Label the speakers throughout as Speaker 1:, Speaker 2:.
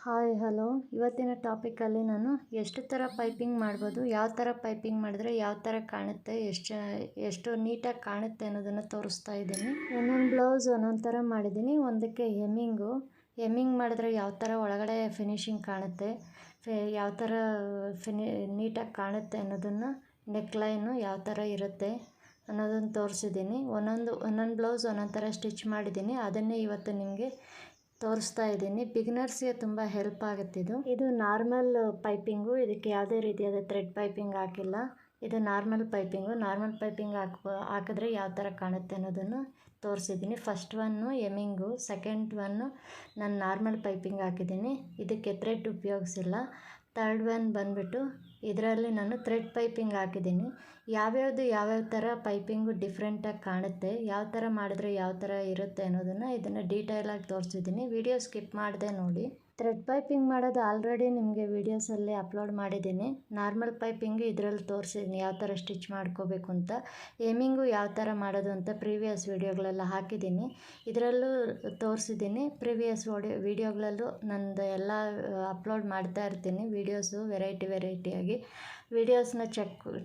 Speaker 1: Hi hello ಇವತ್ತಿನ ಟಾಪಿಕಲ್ಲಿ ನಾನು ಎಷ್ಟು ಥರ ಪೈಪಿಂಗ್ ಮಾಡ್ಬೋದು, ಯಾವ ಥರ ಪೈಪಿಂಗ್ ಮಾಡಿದ್ರೆ ಯಾವ ಥರ ಕಾಣುತ್ತೆ, ಎಷ್ಟು ನೀಟಾಗಿ ಕಾಣುತ್ತೆ ಅನ್ನೋದನ್ನು ತೋರಿಸ್ತಾ ಇದ್ದೀನಿ. ಒಂದೊಂದು ಬ್ಲೌಸ್ ಒಂದೊಂದು ಥರ ಮಾಡಿದ್ದೀನಿ. ಒಂದಕ್ಕೆ ಹೆಮ್ಮಿಂಗ್ ಮಾಡಿದ್ರೆ ಯಾವ ಥರ ಒಳಗಡೆ ಫಿನಿಶಿಂಗ್ ಕಾಣುತ್ತೆ, ಯಾವ ಥರ ನೀಟಾಗಿ ಕಾಣುತ್ತೆ ಅನ್ನೋದನ್ನು, ನೆಕ್ಲೈನು ಯಾವ ಥರ ಇರುತ್ತೆ ಅನ್ನೋದನ್ನು ತೋರಿಸಿದ್ದೀನಿ. ಒಂದೊಂದು ಬ್ಲೌಸ್ ಒಂದೊಂದು ಥರ ಸ್ಟಿಚ್ ಮಾಡಿದ್ದೀನಿ. ಅದನ್ನೇ ಇವತ್ತು ನಿಮಗೆ ತೋರಿಸ್ತಾ ಇದ್ದೀನಿ. ಬಿಗಿನರ್ಸ್ಗೆ ತುಂಬ ಹೆಲ್ಪ್ ಆಗುತ್ತೆ ಇದು ನಾರ್ಮಲ್ ಪೈಪಿಂಗು. ಇದಕ್ಕೆ ಯಾವುದೇ ರೀತಿಯಾದ ಥ್ರೆಡ್ ಪೈಪಿಂಗ್ ಹಾಕಿಲ್ಲ. ಇದು ನಾರ್ಮಲ್ ಪೈಪಿಂಗ್ ಹಾಕಿದ್ರೆ ಯಾವ ಥರ ಕಾಣುತ್ತೆ ಅನ್ನೋದನ್ನು ತೋರಿಸಿದ್ದೀನಿ. First one hemming, second one ನಾನು ನಾರ್ಮಲ್ ಪೈಪಿಂಗ್ ಹಾಕಿದ್ದೀನಿ. ಇದಕ್ಕೆ ಥ್ರೆಡ್ ಉಪಯೋಗಿಸಿಲ್ಲ. ಥರ್ಡ್ ಒನ್ ಬಂದುಬಿಟ್ಟು ಇದರಲ್ಲಿ ನಾನು ಥ್ರೆಡ್ ಪೈಪಿಂಗ್ ಹಾಕಿದ್ದೀನಿ. ಯಾವ್ಯಾವ ಥರ ಪೈಪಿಂಗು ಡಿಫ್ರೆಂಟಾಗಿ ಕಾಣುತ್ತೆ, ಯಾವ ಥರ ಮಾಡಿದ್ರೆ ಯಾವ ಥರ ಇರುತ್ತೆ ಅನ್ನೋದನ್ನು ಇದನ್ನು ಡೀಟೇಲಾಗಿ ತೋರಿಸಿದ್ದೀನಿ. ವಿಡಿಯೋ ಸ್ಕಿಪ್ ಮಾಡದೆ ನೋಡಿ. ಥ್ರೆಡ್ ಪೈಪಿಂಗ್ ಮಾಡೋದು ಆಲ್ರೆಡಿ ನಿಮಗೆ ವೀಡಿಯೋಸಲ್ಲಿ ಅಪ್ಲೋಡ್ ಮಾಡಿದ್ದೀನಿ. ನಾರ್ಮಲ್ ಪೈಪಿಂಗು ಇದರಲ್ಲಿ ತೋರಿಸಿದ್ದೀನಿ ಯಾವ ಥರ ಸ್ಟಿಚ್ ಮಾಡ್ಕೋಬೇಕು ಅಂತ. ಎಮ್ಮಿಂಗು ಯಾವ ಥರ ಮಾಡೋದು ಅಂತ ಪ್ರೀವಿಯಸ್ ವೀಡಿಯೋಗಳೆಲ್ಲ ಹಾಕಿದ್ದೀನಿ. ಇದರಲ್ಲೂ ತೋರಿಸಿದ್ದೀನಿ. ಪ್ರೀವಿಯಸ್ ವೀಡಿಯೋಗಳಲ್ಲೂ ನಂದು ಎಲ್ಲ ಅಪ್ಲೋಡ್ ಮಾಡ್ತಾ ಇರ್ತೀನಿ. ವೀಡಿಯೋಸು ವೆರೈಟಿಯಾಗಿ ವೀಡಿಯೋಸ್ನ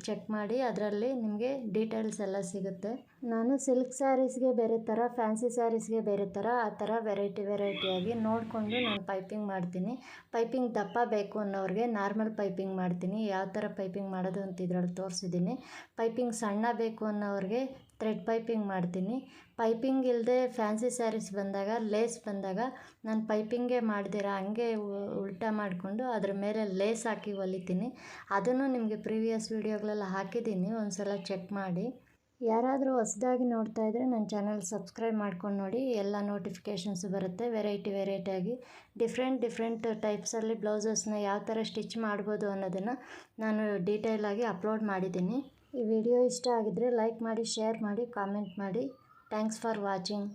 Speaker 1: ಚೆಕ್ ಮಾಡಿ ಅದರಲ್ಲಿ ನಿಮಗೆ ಡೀಟೇಲ್ಸ್ ಎಲ್ಲ ಸಿಗುತ್ತೆ. ನಾನು ಸಿಲ್ಕ್ ಸ್ಯಾರೀಸ್ಗೆ ಬೇರೆ ಥರ, ಫ್ಯಾನ್ಸಿ ಸ್ಯಾರೀಸ್ಗೆ ಬೇರೆ ಥರ, ಆ ಥರ ವೆರೈಟಿಯಾಗಿ ನೋಡಿಕೊಂಡು ನಾನು ಪೈಪಿಂಗ್ ಮಾಡ್ತೀನಿ. ಪೈಪಿಂಗ್ ದಪ್ಪ ಬೇಕು ಅನ್ನೋರಿಗೆ ನಾರ್ಮಲ್ ಪೈಪಿಂಗ್ ಮಾಡ್ತೀನಿ. ಯಾವ ಥರ ಪೈಪಿಂಗ್ ಮಾಡೋದು ಅಂತ ಇದರಲ್ಲಿ ತೋರಿಸಿದ್ದೀನಿ. ಪೈಪಿಂಗ್ ಸಣ್ಣ ಬೇಕು ಅನ್ನೋರಿಗೆ ಥ್ರೆಡ್ ಪೈಪಿಂಗ್ ಮಾಡ್ತೀನಿ. ಪೈಪಿಂಗ್ ಇಲ್ಲದೆ ಫ್ಯಾನ್ಸಿ ಸ್ಯಾರೀಸ್ ಬಂದಾಗ, ಲೇಸ್ ಬಂದಾಗ ನಾನು ಪೈಪಿಂಗೇ ಮಾಡ್ದಿರ ಹಂಗೆ ಉಲ್ಟಾ ಮಾಡಿಕೊಂಡು ಅದ್ರ ಮೇಲೆ ಲೇಸ್ ಹಾಕಿ ಹೊಲಿತೀನಿ. ಅದನ್ನು ನಿಮಗೆ ಪ್ರೀವಿಯಸ್ ವೀಡಿಯೋಗಳೆಲ್ಲ ಹಾಕಿದ್ದೀನಿ, ಒಂದು ಸಲ ಚೆಕ್ ಮಾಡಿ. ಯಾರಾದರೂ ಹೊಸದಾಗಿ ನೋಡ್ತಾ ಇದ್ದರೆ ನನ್ನ ಚಾನಲ್ ಸಬ್ಸ್ಕ್ರೈಬ್ ಮಾಡ್ಕೊಂಡು ನೋಡಿ. ಎಲ್ಲ ನೋಟಿಫಿಕೇಷನ್ಸು ಬರುತ್ತೆ. ವೆರೈಟಿಯಾಗಿ ಡಿಫ್ರೆಂಟ್ ಟೈಪ್ಸಲ್ಲಿ ಬ್ಲೌಸಸ್ನ ಯಾವ ಥರ ಸ್ಟಿಚ್ ಮಾಡ್ಬೋದು ಅನ್ನೋದನ್ನು ನಾನು ಡೀಟೇಲಾಗಿ ಅಪ್ಲೋಡ್ ಮಾಡಿದ್ದೀನಿ. ಈ ವಿಡಿಯೋ ಇಷ್ಟ ಆಗಿದ್ದರೆ ಲೈಕ್ ಮಾಡಿ, ಶೇರ್ ಮಾಡಿ, ಕಾಮೆಂಟ್ ಮಾಡಿ. Thanks for watching.